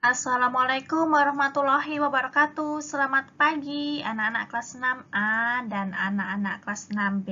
Assalamualaikum warahmatullahi wabarakatuh. Selamat pagi anak-anak kelas 6A dan anak-anak kelas 6B.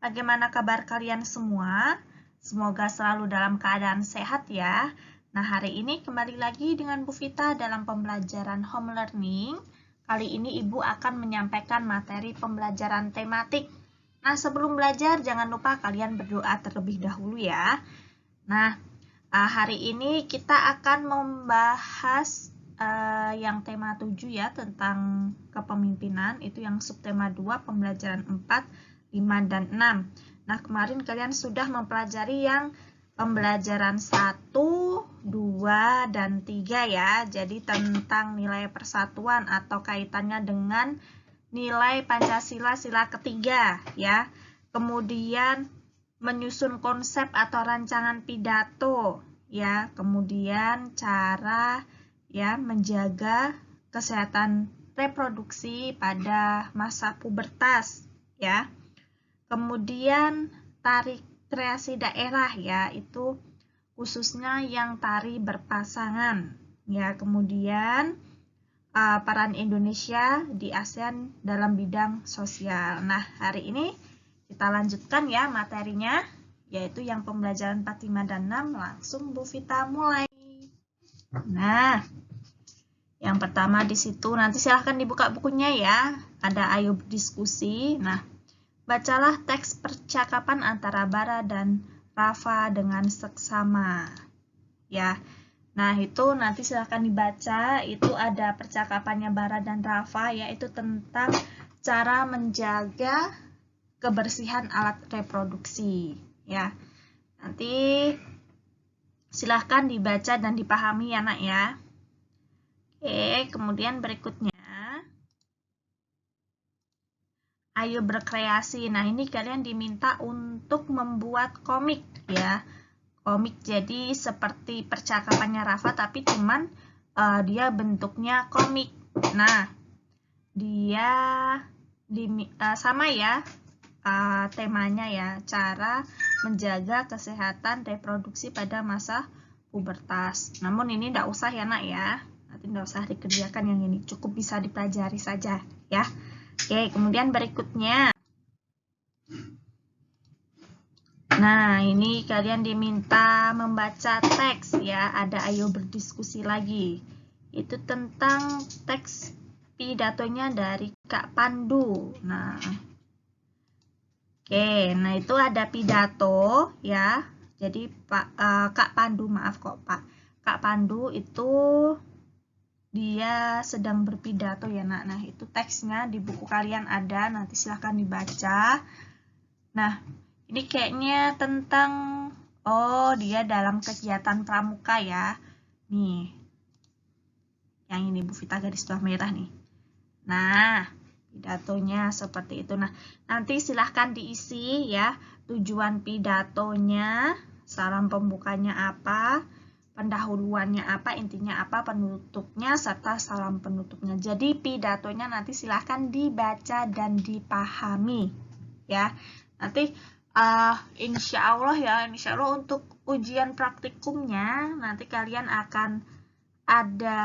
Bagaimana kabar kalian semua? Semoga selalu dalam keadaan sehat ya. Nah, hari ini kembali lagi dengan Bu Vita dalam pembelajaran home learning. Kali ini Ibu akan menyampaikan materi pembelajaran tematik. Nah, sebelum belajar jangan lupa kalian berdoa terlebih dahulu ya. Nah, hari ini kita akan membahas yang tema 7 ya, tentang kepemimpinan. Itu yang subtema 2, pembelajaran 4, 5, dan 6. Nah, kemarin kalian sudah mempelajari yang pembelajaran 1, 2, dan 3 ya. Jadi tentang nilai persatuan atau kaitannya dengan nilai Pancasila sila ketiga ya. Kemudian menyusun konsep atau rancangan pidato ya, kemudian cara ya menjaga kesehatan reproduksi pada masa pubertas ya. Kemudian tari kreasi daerah ya, itu khususnya yang tari berpasangan ya. Kemudian peran Indonesia di ASEAN dalam bidang sosial. Nah, hari ini kita lanjutkan ya materinya, yaitu yang pembelajaran 4, 5, dan 6. Langsung Bu Vita mulai. Nah, yang pertama di situ, nanti silahkan dibuka bukunya ya. Ada ayo berdiskusi. Nah, bacalah teks percakapan antara Bara dan Rafa dengan seksama. Ya, nah itu nanti silahkan dibaca. Itu ada percakapannya Bara dan Rafa, yaitu tentang cara menjaga kebersihan alat reproduksi ya. Nanti silahkan dibaca dan dipahami ya nak ya. Oke, kemudian berikutnya ayo berkreasi. Nah, ini kalian diminta untuk membuat komik ya. Komik jadi seperti percakapannya Rafa, tapi cuman dia bentuknya komik. Nah, dia sama ya, temanya ya, cara menjaga kesehatan reproduksi pada masa pubertas. Namun ini tidak usah ya nak ya, nanti tidak usah dikerjakan yang ini, cukup bisa dipelajari saja ya. Oke, kemudian berikutnya. Nah, ini kalian diminta membaca teks ya, ada ayo berdiskusi lagi. Itu tentang teks pidatonya dari Kak Pandu. Nah, oke, nah itu ada pidato ya. Jadi Kak Pandu, maaf kok Pak. Kak Pandu itu dia sedang berpidato ya nak. Nah, itu teksnya di buku kalian ada, nanti silahkan dibaca. Nah, ini kayaknya tentang, dia dalam kegiatan pramuka ya. Nih, yang ini Bu Vita garis bawah merah nih. Nah, pidatonya seperti itu. Nah, nanti silahkan diisi ya, tujuan pidatonya, salam pembukanya apa, pendahuluannya apa, intinya apa, penutupnya, serta salam penutupnya. Jadi pidatonya nanti silahkan dibaca dan dipahami ya. Nanti insya Allah untuk ujian praktikumnya nanti kalian akan ada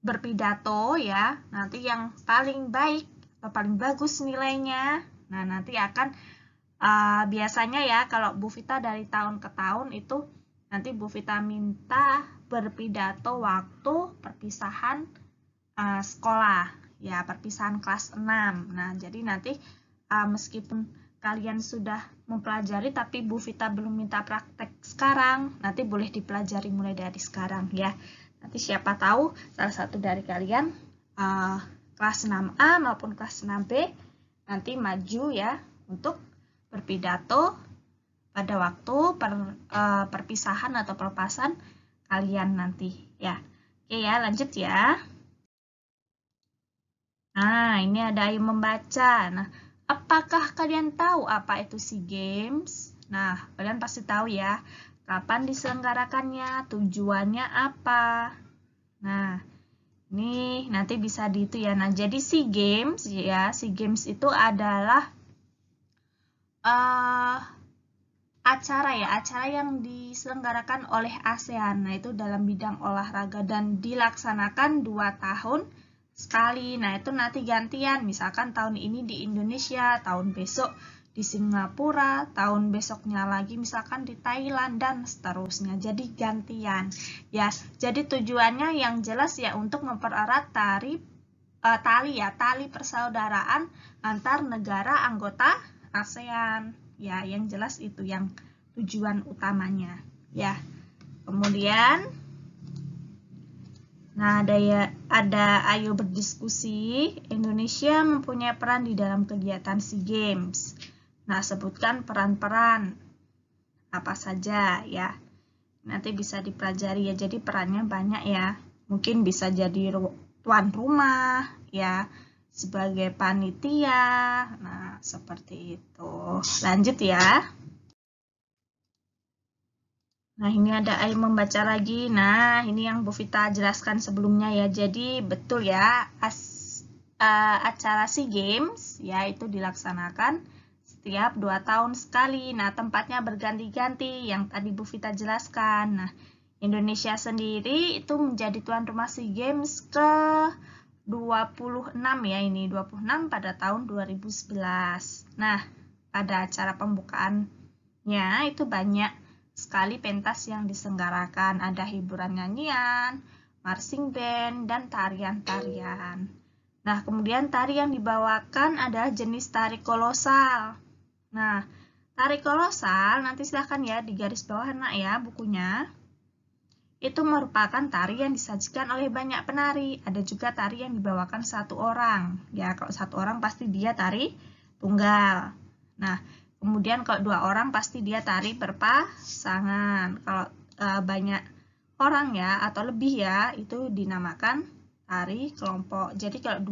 berpidato ya, nanti yang paling baik atau paling bagus nilainya, nah nanti akan biasanya ya kalau Bu Vita dari tahun ke tahun itu nanti Bu Vita minta berpidato waktu perpisahan sekolah ya, perpisahan kelas 6. Nah, jadi nanti meskipun kalian sudah mempelajari tapi Bu Vita belum minta praktek sekarang, nanti boleh dipelajari mulai dari sekarang ya. Nanti siapa tahu salah satu dari kalian kelas 6A maupun kelas 6B nanti maju ya untuk berpidato pada waktu perpisahan atau pelepasan kalian nanti ya. Oke ya, lanjut ya. Nah, ini ada ayo membaca. Nah, apakah kalian tahu apa itu SEA Games? Nah, kalian pasti tahu ya. Kapan diselenggarakannya? Tujuannya apa? Nah, ini nanti bisa di itu ya. Nah, jadi SEA Games ya, SEA Games itu adalah acara yang diselenggarakan oleh ASEAN. Nah, itu dalam bidang olahraga dan dilaksanakan 2 tahun sekali. Nah, itu nanti gantian. Misalkan tahun ini di Indonesia, tahun besok di Singapura, tahun besoknya lagi misalkan di Thailand dan seterusnya. Jadi gantian. Ya, jadi tujuannya yang jelas ya untuk mempererat tali persaudaraan antar negara anggota ASEAN. Ya, yang jelas itu yang tujuan utamanya. Ya. Kemudian ada ayo berdiskusi. Indonesia mempunyai peran di dalam kegiatan SEA Games. Nah, sebutkan peran-peran apa saja ya. Nanti bisa dipelajari ya. Jadi perannya banyak ya. Mungkin bisa jadi tuan rumah ya, sebagai panitia. Nah, seperti itu. Lanjut ya. Nah, ini ada ayo membaca lagi. Nah, ini yang Bu Vita jelaskan sebelumnya ya. Jadi betul ya, acara SEA Games ya itu dilaksanakan setiap 2 tahun sekali. Nah, tempatnya berganti-ganti yang tadi Bu Vita jelaskan. Nah, Indonesia sendiri itu menjadi tuan rumah SEA Games ke 26 ya, ini 26 pada tahun 2011. Nah, pada acara pembukaannya itu banyak sekali pentas yang diselenggarakan. Ada hiburan nyanyian, marching band, dan tarian-tarian. Nah, kemudian tari yang dibawakan adalah jenis tari kolosal. Nah, tari kolosal, nanti silahkan ya di garis bawah nak ya bukunya. Itu merupakan tari yang disajikan oleh banyak penari. Ada juga tari yang dibawakan 1 orang. Ya, kalau 1 orang pasti dia tari tunggal. Nah, kemudian kalau 2 orang pasti dia tari berpasangan. Kalau banyak orang ya atau lebih ya, itu dinamakan tari kelompok. Jadi kalau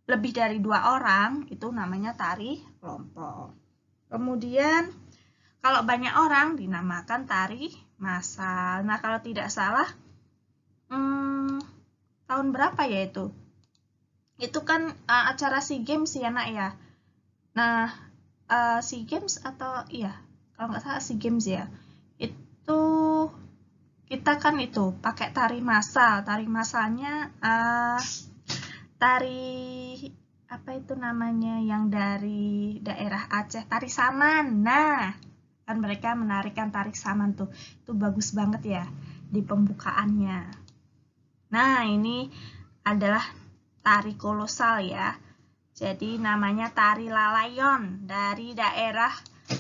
lebih dari 2 orang itu namanya tari kelompok. Kemudian kalau banyak orang dinamakan tari massal. Nah, kalau tidak salah tahun berapa ya itu? Itu kan acara SEA Games ya nak ya. Nah, SEA Games atau iya, kalau nggak salah SEA Games ya. Itu kita kan itu pakai tari massal. Tari massalnya tari apa itu namanya yang dari daerah Aceh, tari saman. Nah, kan mereka menarikan tari saman tuh. Itu bagus banget ya di pembukaannya. Nah, ini adalah tari kolosal ya. Jadi namanya tari lalayon dari daerah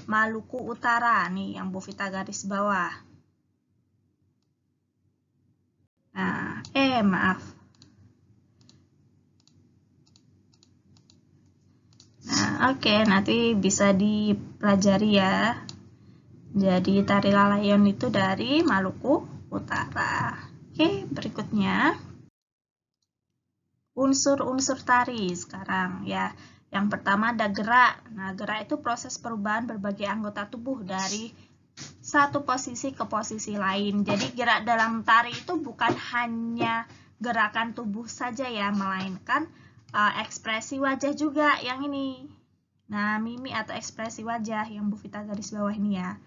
Maluku Utara. Nih yang Bu Vita garis bawah. Nah, maaf. Nah, oke, nanti bisa dipelajari ya. Jadi tari lalayon itu dari Maluku Utara. Oke, berikutnya unsur-unsur tari sekarang ya. Yang pertama ada gerak. Nah, gerak itu proses perubahan berbagai anggota tubuh dari satu posisi ke posisi lain. Jadi gerak dalam tari itu bukan hanya gerakan tubuh saja ya, melainkan ekspresi wajah juga yang ini. Nah, mimik atau ekspresi wajah yang Bu Vita garis bawah ini ya.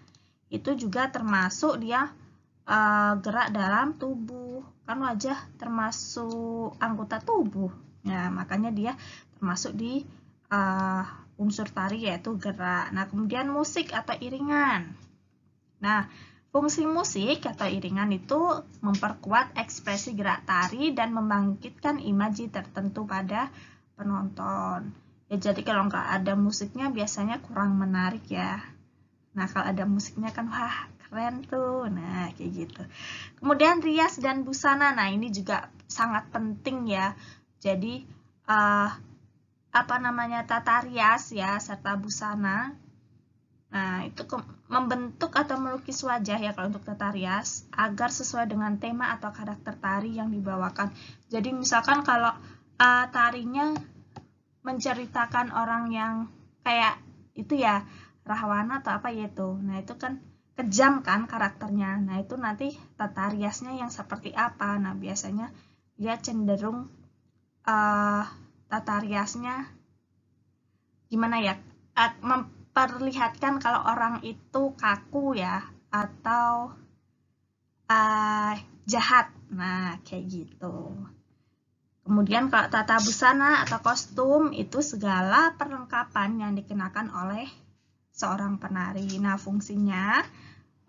Itu juga termasuk dia gerak dalam tubuh. Kan wajah termasuk anggota tubuh. Ya, makanya dia termasuk di unsur tari yaitu gerak. Nah, kemudian musik atau iringan. Nah, fungsi musik atau iringan itu memperkuat ekspresi gerak tari dan membangkitkan imaji tertentu pada penonton. Ya, jadi kalau nggak ada musiknya biasanya kurang menarik ya. Nah, kalau ada musiknya kan wah keren tuh. Nah, kayak gitu. Kemudian rias dan busana. Nah, ini juga sangat penting ya. Jadi tata rias ya serta busana. Nah, itu membentuk atau melukis wajah ya kalau untuk tata rias agar sesuai dengan tema atau karakter tari yang dibawakan. Jadi misalkan kalau tarinya menceritakan orang yang kayak itu ya Rahwana atau apa yaitu. Nah, itu kan kejam kan karakternya. Nah, itu nanti tata riasnya yang seperti apa. Nah, biasanya dia cenderung tata riasnya gimana ya? memperlihatkan kalau orang itu kaku ya, atau jahat. Nah, kayak gitu. Kemudian kalau tata busana atau kostum itu segala perlengkapan yang dikenakan oleh seorang penari. Nah, fungsinya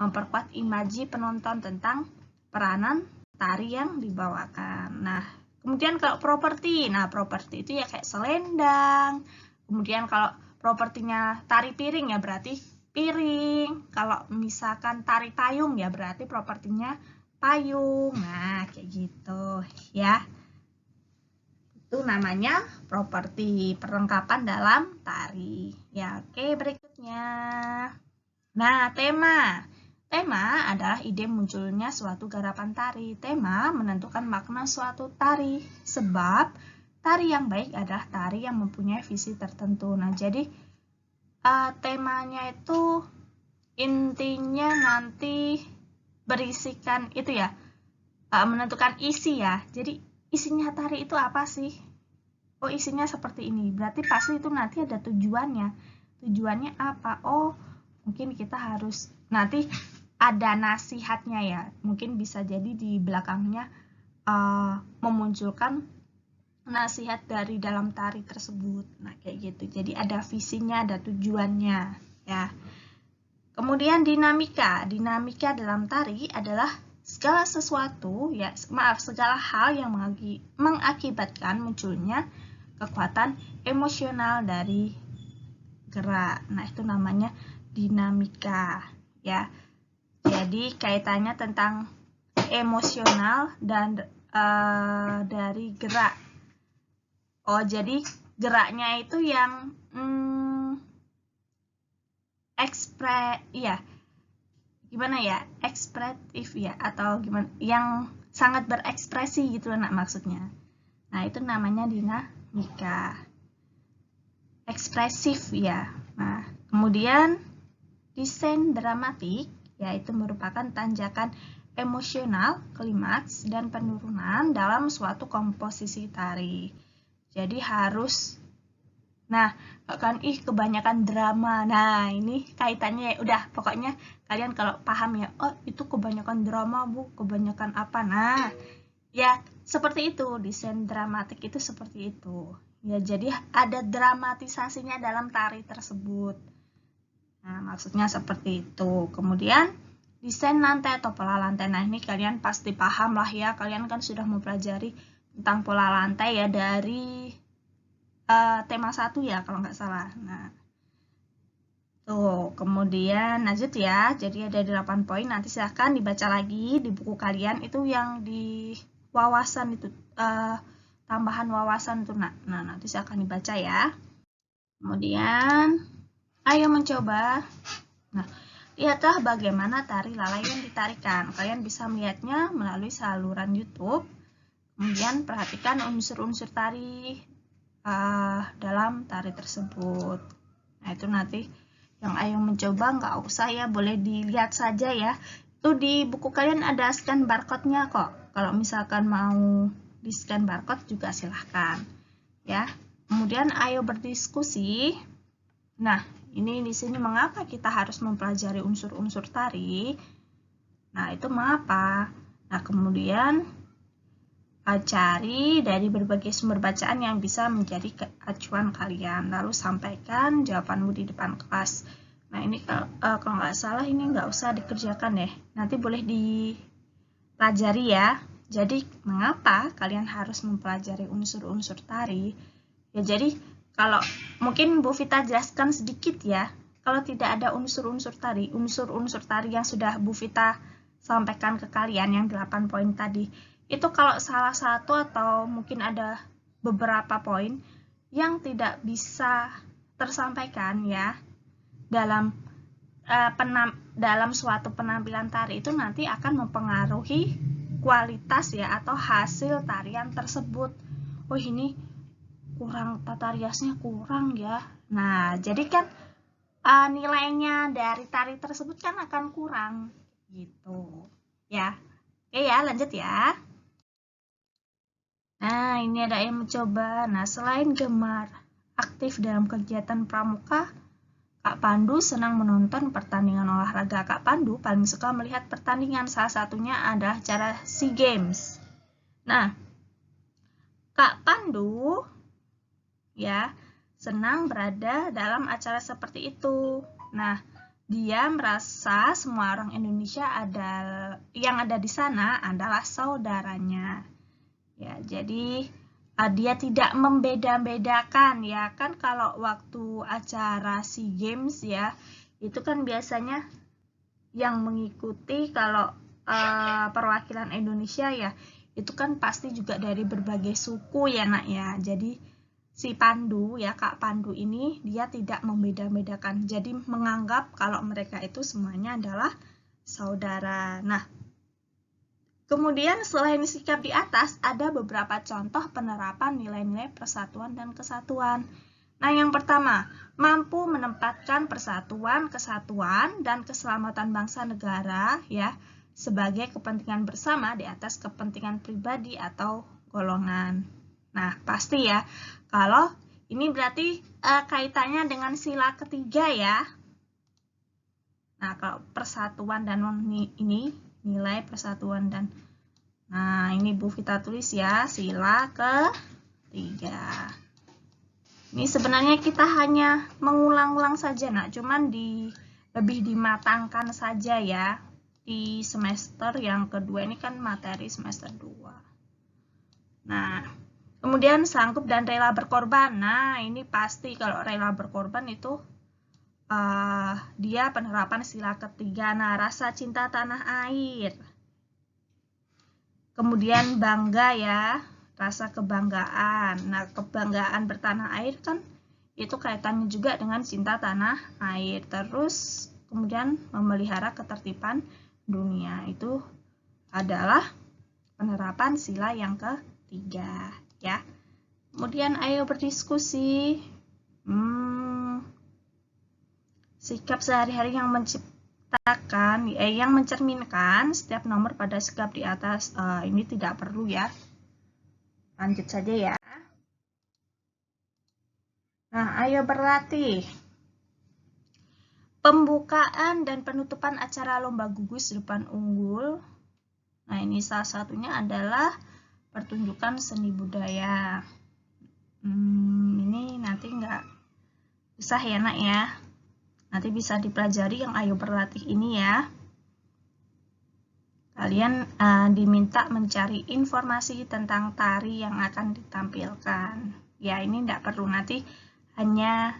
memperkuat imaji penonton tentang peranan tari yang dibawakan. Nah, kemudian kalau properti, nah properti itu ya kayak selendang. Kemudian kalau propertinya tari piring ya berarti piring. Kalau misalkan tari payung ya berarti propertinya payung. Nah, kayak gitu ya. Itu namanya properti, perlengkapan dalam tari. Ya, oke, berikutnya. Nah, tema. Tema adalah ide munculnya suatu garapan tari. Tema menentukan makna suatu tari. Sebab tari yang baik adalah tari yang mempunyai visi tertentu. Nah, jadi temanya itu intinya nanti berisikan itu ya, menentukan isi ya. Jadi isinya tari itu apa sih? Oh, isinya seperti ini. Berarti pasti itu nanti ada tujuannya. Tujuannya apa? Oh, mungkin kita harus nanti ada nasihatnya ya. Mungkin bisa jadi di belakangnya memunculkan nasihat dari dalam tari tersebut. Nah, kayak gitu. Jadi ada visinya, ada tujuannya ya. Kemudian dinamika. Dinamika dalam tari adalah segala sesuatu ya, segala hal yang mengakibatkan munculnya kekuatan emosional dari gerak. Nah, itu namanya dinamika ya. Jadi kaitannya tentang emosional dan dari gerak. Oh, jadi geraknya itu yang gimana ya, ekspresif ya, atau gimana, yang sangat berekspresi gitu nak maksudnya. Nah, itu namanya dinamika ekspresif ya. Nah, kemudian desain dramatik yaitu merupakan tanjakan emosional, klimaks, dan penurunan dalam suatu komposisi tari. Jadi harus, nah kan kebanyakan drama. Nah, ini kaitannya ya udah, pokoknya kalian kalau paham ya, oh itu kebanyakan drama Bu, kebanyakan apa. Nah, ya seperti itu, desain dramatik itu seperti itu. Ya, jadi ada dramatisasinya dalam tari tersebut. Nah, maksudnya seperti itu. Kemudian desain lantai atau pola lantai. Nah, ini kalian pasti paham lah ya. Kalian kan sudah mempelajari tentang pola lantai ya dari tema 1 ya kalau nggak salah. Nah, tuh, kemudian lanjut ya. Jadi ada 8 poin. Nanti silahkan dibaca lagi di buku kalian. Itu yang di wawasan itu, tambahan wawasan itu. Nah, nanti silahkan dibaca ya. Kemudian, ayo mencoba. Nah, lihatlah bagaimana tari lalayan ditarikan. Kalian bisa melihatnya melalui saluran YouTube. Kemudian perhatikan unsur-unsur tari dalam tari tersebut. Nah, itu nanti yang ayo mencoba nggak usah ya, boleh dilihat saja ya. Itu di buku kalian ada scan barcode-nya kok. Kalau misalkan mau di scan barcode juga silahkan ya. Kemudian ayo berdiskusi. Nah, ini di sini mengapa kita harus mempelajari unsur-unsur tari? Nah, itu mengapa? Nah, kemudian cari dari berbagai sumber bacaan yang bisa menjadi acuan kalian. Lalu sampaikan jawabanmu di depan kelas. Nah, ini kalau nggak salah ini nggak usah dikerjakan deh. Nanti boleh dipelajari ya. Jadi, mengapa kalian harus mempelajari unsur-unsur tari? Ya, jadi kalau mungkin Bu Vita jelaskan sedikit ya. Kalau tidak ada unsur-unsur tari yang sudah Bu Vita sampaikan ke kalian yang 8 poin tadi, itu kalau salah satu atau mungkin ada beberapa poin yang tidak bisa tersampaikan ya dalam suatu penampilan tari, itu nanti akan mempengaruhi kualitas ya atau hasil tarian tersebut. Oh, ini kurang, tata riasnya kurang ya. Nah, jadi kan nilainya dari tari tersebut kan akan kurang gitu ya. Oke ya, lanjut ya. Nah, ini ada yang mencoba. Nah, selain gemar aktif dalam kegiatan pramuka, Kak Pandu senang menonton pertandingan olahraga. Kak Pandu paling suka melihat pertandingan, salah satunya adalah acara SEA Games. Nah, Kak Pandu ya senang berada dalam acara seperti itu. Nah, dia merasa semua orang Indonesia yang ada di sana adalah saudaranya. Ya, jadi dia tidak membeda-bedakan ya, kan kalau waktu acara SEA Games ya, itu kan biasanya yang mengikuti kalau perwakilan Indonesia ya, itu kan pasti juga dari berbagai suku ya nak ya. Jadi si Pandu ya, Kak Pandu ini dia tidak membeda-bedakan, jadi menganggap kalau mereka itu semuanya adalah saudara. Nah, kemudian selain sikap di atas, ada beberapa contoh penerapan nilai-nilai persatuan dan kesatuan. Nah, yang pertama, mampu menempatkan persatuan, kesatuan, dan keselamatan bangsa negara ya sebagai kepentingan bersama di atas kepentingan pribadi atau golongan. Nah, pasti ya, kalau ini berarti kaitannya dengan sila ketiga ya. Nah, kalau persatuan dan ini nilai persatuan dan ini Bu Vita tulis ya, sila ketiga. Ini sebenarnya kita hanya mengulang-ulang saja nak, cuman lebih dimatangkan saja ya di semester yang kedua, ini kan materi semester 2. Nah, kemudian sanggup dan rela berkorban. Nah, ini pasti kalau rela berkorban itu dia penerapan sila ketiga. Nah, rasa cinta tanah air. Kemudian bangga ya, rasa kebanggaan. Nah, kebanggaan bertanah air kan itu kaitannya juga dengan cinta tanah air. Terus kemudian memelihara ketertiban dunia, itu adalah penerapan sila yang ketiga ya. Kemudian ayo berdiskusi. Sikap sehari-hari yang yang mencerminkan setiap nomor pada sikap di atas. Ini tidak perlu ya. Lanjut saja ya. Nah, ayo berlatih. Pembukaan dan penutupan acara lomba gugus depan unggul. Nah, ini salah satunya adalah pertunjukan seni budaya. Ini nanti nggak usah ya nak ya. Nanti bisa dipelajari yang ayo berlatih ini ya. Kalian diminta mencari informasi tentang tari yang akan ditampilkan. Ya, ini tidak perlu, nanti hanya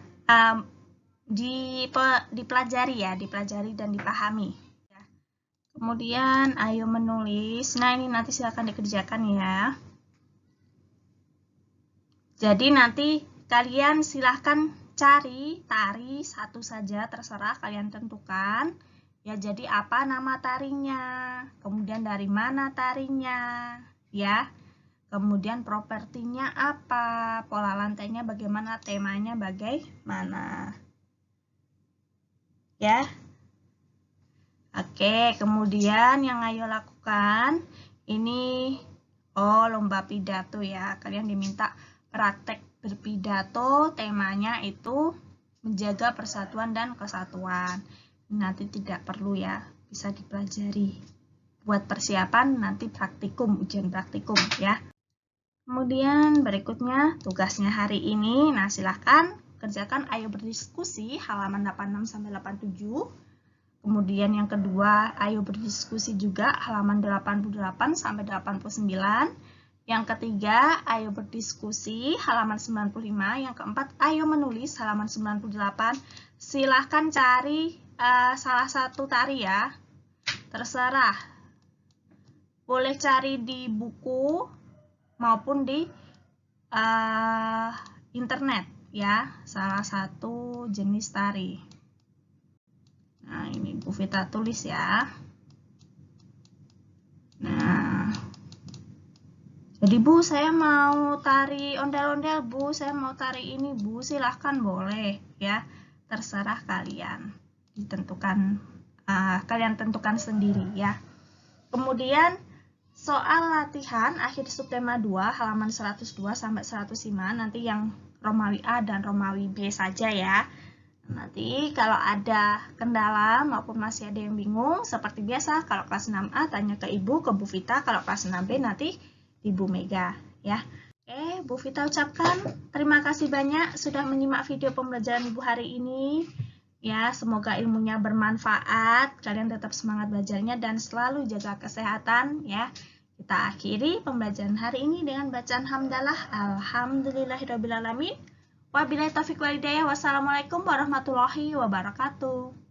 dipelajari ya, dipelajari dan dipahami. Ya. Kemudian ayo menulis. Nah, ini nanti silakan dikerjakan ya. Jadi nanti kalian silahkan cari tari satu saja, terserah kalian tentukan. Ya, jadi apa nama tarinya, kemudian dari mana tarinya, ya. Kemudian propertinya apa, pola lantainya bagaimana, temanya bagaimana. Ya. Oke, kemudian yang ayo lakukan ini lomba pidato ya. Kalian diminta praktek berpidato, temanya itu menjaga persatuan dan kesatuan. Nanti tidak perlu ya, bisa dipelajari. Buat persiapan nanti praktikum, ujian praktikum ya. Kemudian berikutnya tugasnya hari ini. Nah, silahkan kerjakan ayo berdiskusi halaman 86-87. Kemudian yang kedua, ayo berdiskusi juga halaman 88-89. Yang ketiga, ayo berdiskusi halaman 95. Yang keempat, ayo menulis halaman 98. Silahkan cari salah satu tari ya. Terserah. Boleh cari di buku maupun di internet ya. Salah satu jenis tari. Nah, ini Bu Vita tulis ya. Nah, jadi Bu, saya mau tari ondel-ondel, Bu, saya mau tari ini, Bu, silahkan boleh ya, terserah kalian, ditentukan, kalian tentukan sendiri ya. Kemudian soal latihan akhir subtema 2 halaman 102 sampai 105, nanti yang Romawi A dan Romawi B saja ya. Nanti kalau ada kendala maupun masih ada yang bingung, seperti biasa kalau kelas 6A tanya ke Ibu, ke Bu Vita, kalau kelas 6B nanti Ibu Mega ya. Oke, Bu Vita ucapkan terima kasih banyak sudah menyimak video pembelajaran Ibu hari ini. Ya, semoga ilmunya bermanfaat, kalian tetap semangat belajarnya dan selalu jaga kesehatan ya. Kita akhiri pembelajaran hari ini dengan bacaan hamdalah. Alhamdulillahirrabbilalamin. Wabillahi taufiq wal hidayah. Wassalamualaikum warahmatullahi wabarakatuh.